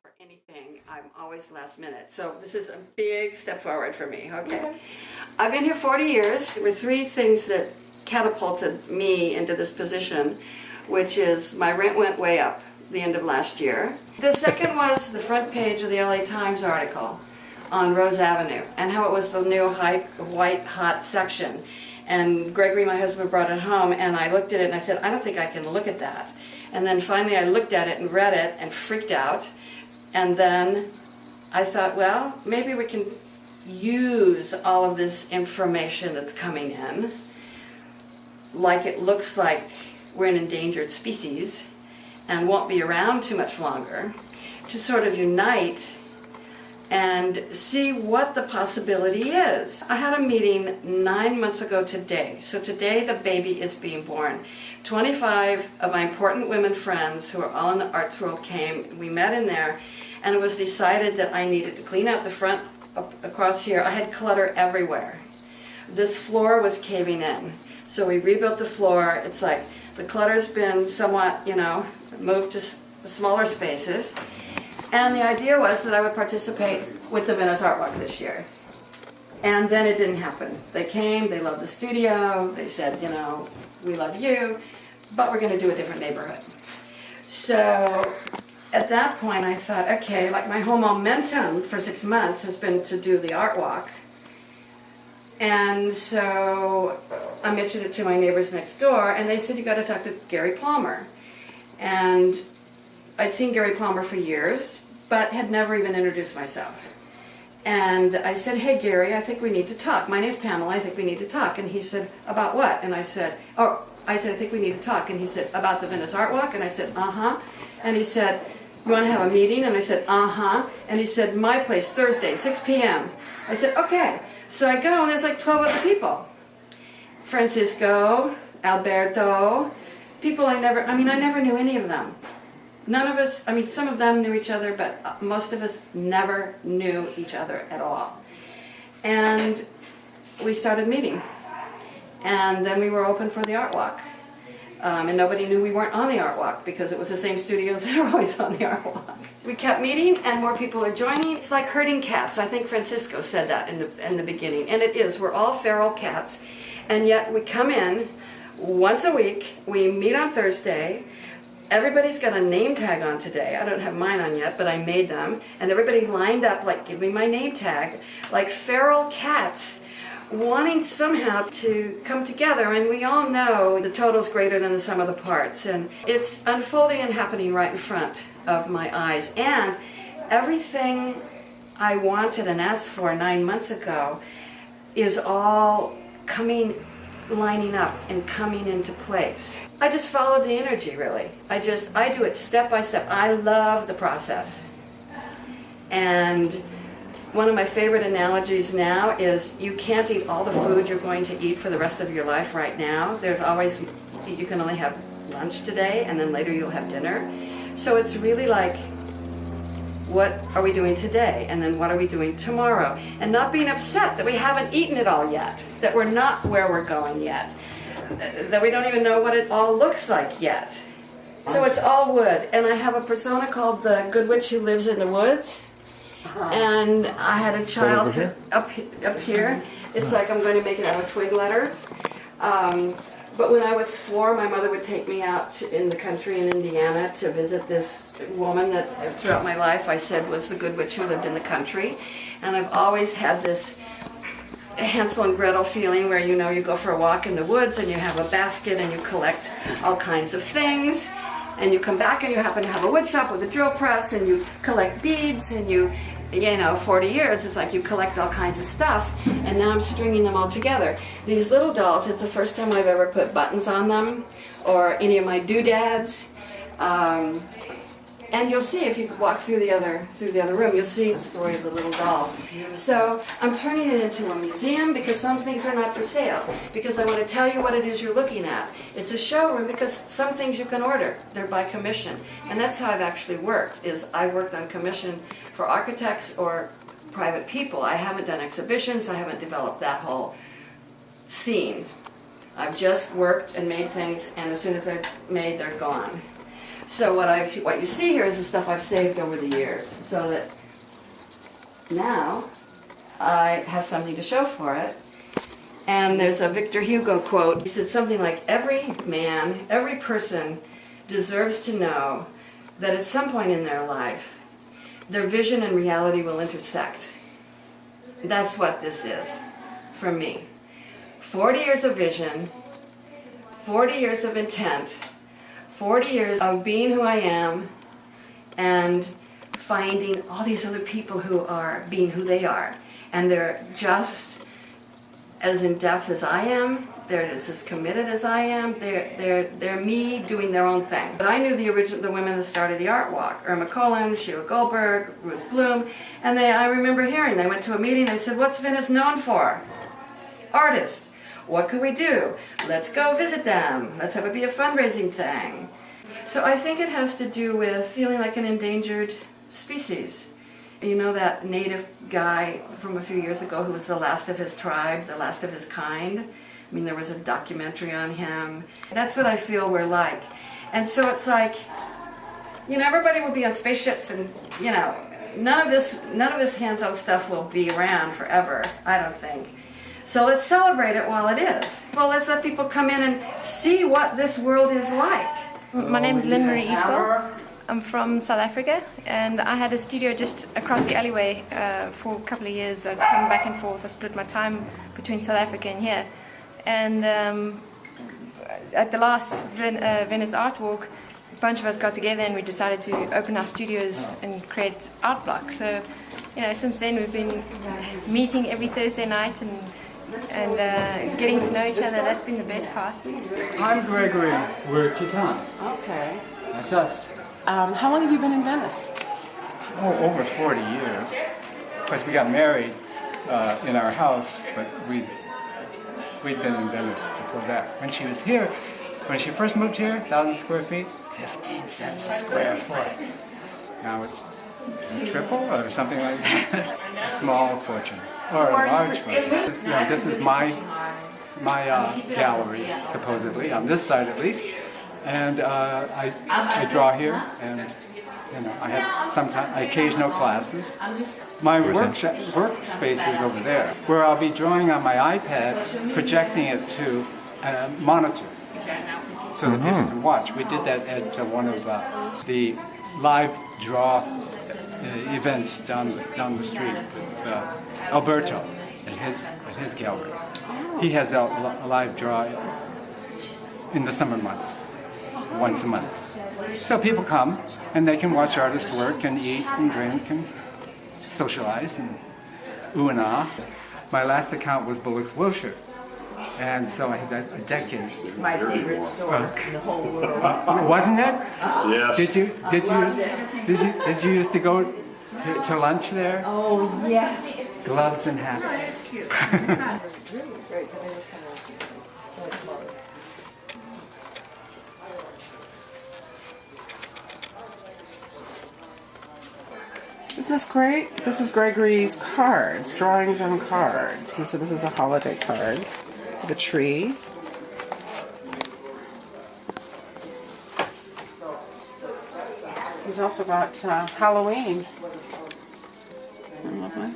for anything, I'm always last minute. So this is a big step forward for me, okay? I've been here 40 years. There were three things that catapulted me into this position, which is my rent went way up the end of last year. The second was the front page of the LA Times article on Rose Avenue and how it was the new white hot section. And Gregory, my husband, brought it home, and I looked at it and I said, I don't think I can look at that. And then finally I looked at it and read it and freaked out. And then I thought, well, maybe we can use all of this information that's coming in, like it looks like we're an endangered species and won't be around too much longer, to sort of unite and see what the possibility is. I had a meeting 9 months ago today. So today the baby is being born. 25 of my important women friends who are all in the arts world came. We met in there, and it was decided that I needed to clean out the front across here. I had clutter everywhere. This floor was caving in. So we rebuilt the floor. It's like the clutter's been somewhat, moved to smaller spaces. And the idea was that I would participate with the Venice Artblock this year. And then it didn't happen. They came, they loved the studio, they said, we love you, but we're going to do a different neighborhood. So at that point I thought, okay, like my whole momentum for 6 months has been to do the art walk. And so I mentioned it to my neighbors next door, and they said, you got to talk to Gary Palmer. And I'd seen Gary Palmer for years, but had never even introduced myself. And I said, hey Gary, I think we need to talk. My name's Pamela, I think we need to talk. And he said, about what? And I said, I think we need to talk. And he said, about the Venice Art Walk? And I said, uh-huh. And he said, you want to have a meeting? And I said, uh-huh. And he said, my place, Thursday, 6 p.m. I said, okay. So I go, and there's like 12 other people. Francisco, Alberto, people I never knew any of them. None of us, some of them knew each other, but most of us never knew each other at all. And we started meeting. And then we were open for the art walk. And nobody knew we weren't on the art walk because it was the same studios that are always on the art walk. We kept meeting and more people are joining. It's like herding cats. I think Francisco said that in the beginning. And it is. We're all feral cats. And yet we come in once a week. We meet on Thursday. Everybody's got a name tag on today. I don't have mine on yet, but I made them. And everybody lined up like, give me my name tag, like feral cats, wanting somehow to come together. And we all know the total's greater than the sum of the parts. And it's unfolding and happening right in front of my eyes. And everything I wanted and asked for 9 months ago is all lining up and coming into place. I just followed the energy, really. I do it step by step. I love the process. And one of my favorite analogies now is you can't eat all the food you're going to eat for the rest of your life right now. There's always, you can only have lunch today, and then later you'll have dinner. So it's really like, what are we doing today? And then what are we doing tomorrow? And not being upset that we haven't eaten it all yet, that we're not where we're going yet, that we don't even know what it all looks like yet. So it's all wood. And I have a persona called the Good Witch Who Lives in the Woods. And I had a child up here. It's like I'm going to make it out of twig letters. But when I was 4, my mother would take me out in the country in Indiana to visit this woman that throughout my life I said was the good witch who lived in the country. And I've always had this Hansel and Gretel feeling where you go for a walk in the woods and you have a basket and you collect all kinds of things. And you come back and you happen to have a wood shop with a drill press and you collect beads and 40 years, it's like you collect all kinds of stuff, and now I'm stringing them all together. These little dolls, it's the first time I've ever put buttons on them, or any of my doodads. And you'll see if you walk through the other room, you'll see the story of the little dolls. So I'm turning it into a museum because some things are not for sale, because I want to tell you what it is you're looking at. It's a showroom because some things you can order. They're by commission. And that's how I've actually worked, is I've worked on commission for architects or private people. I haven't done exhibitions. I haven't developed that whole scene. I've just worked and made things, and as soon as they're made, they're gone. So what you see here is the stuff I've saved over the years, so that now I have something to show for it. And there's a Victor Hugo quote. He said something like, every man, every person deserves to know that at some point in their life, their vision and reality will intersect. That's what this is for me. 40 years of vision, 40 years of intent, 40 years of being who I am, and finding all these other people who are being who they are. And they're just as in depth as I am. They're just as committed as I am. They're me doing their own thing. But I knew the women that started the Artblock: Irma Cullen, Sheila Goldberg, Ruth Bloom, and I remember hearing, they went to a meeting, they said, what's Venice known for? Artists. What could we do? Let's go visit them. Let's have it be a fundraising thing. So I think it has to do with feeling like an endangered species. You know that native guy from a few years ago who was the last of his tribe, the last of his kind? I mean, there was a documentary on him. That's what I feel we're like. And so it's like, everybody will be on spaceships and, none of this hands-on stuff will be around forever, I don't think. So let's celebrate it while it is. Well, let's let people come in and see what this world is like. My name is Lynne-Marie Eatwell. I'm from South Africa, and I had a studio just across the alleyway for a couple of years. I'd come back and forth. I split my time between South Africa and here. And at the last Venice Art Walk, a bunch of us got together and we decided to open our studios and create Artblock. So, since then we've been meeting every Thursday night and getting to know each other. That's been the best part. I'm Gregory. Weir-Quiton. Okay. That's us. How long have you been in Venice? Oh, over 40 years. Of course, we got married in our house, but we'd been in Venice before that. When she was here, when she first moved here, 1,000 square feet, 15 cents a square foot. Now it's triple or something like that. A small fortune or a large fortune. This is my gallery, supposedly, on this side at least. And I draw here, and I have sometimes occasional classes. My workspace is over there, where I'll be drawing on my iPad, projecting it to a monitor, so that people can watch. We did that at one of the live draw events down the street with Alberto at his gallery. He has a live draw in the summer months. Once a month. So people come and they can watch artists work and eat and drink and socialize and ooh and ah. My last account was Bullock's Wilshire, and so I had that a decade. It's my favorite store in the whole world. Wasn't it? Yes. Did you used to go to lunch there? Oh yes. Gloves and hats. Isn't this great? This is Gregory's cards, drawings on cards. And so this is a holiday card with a tree. He's also got Halloween. I love that.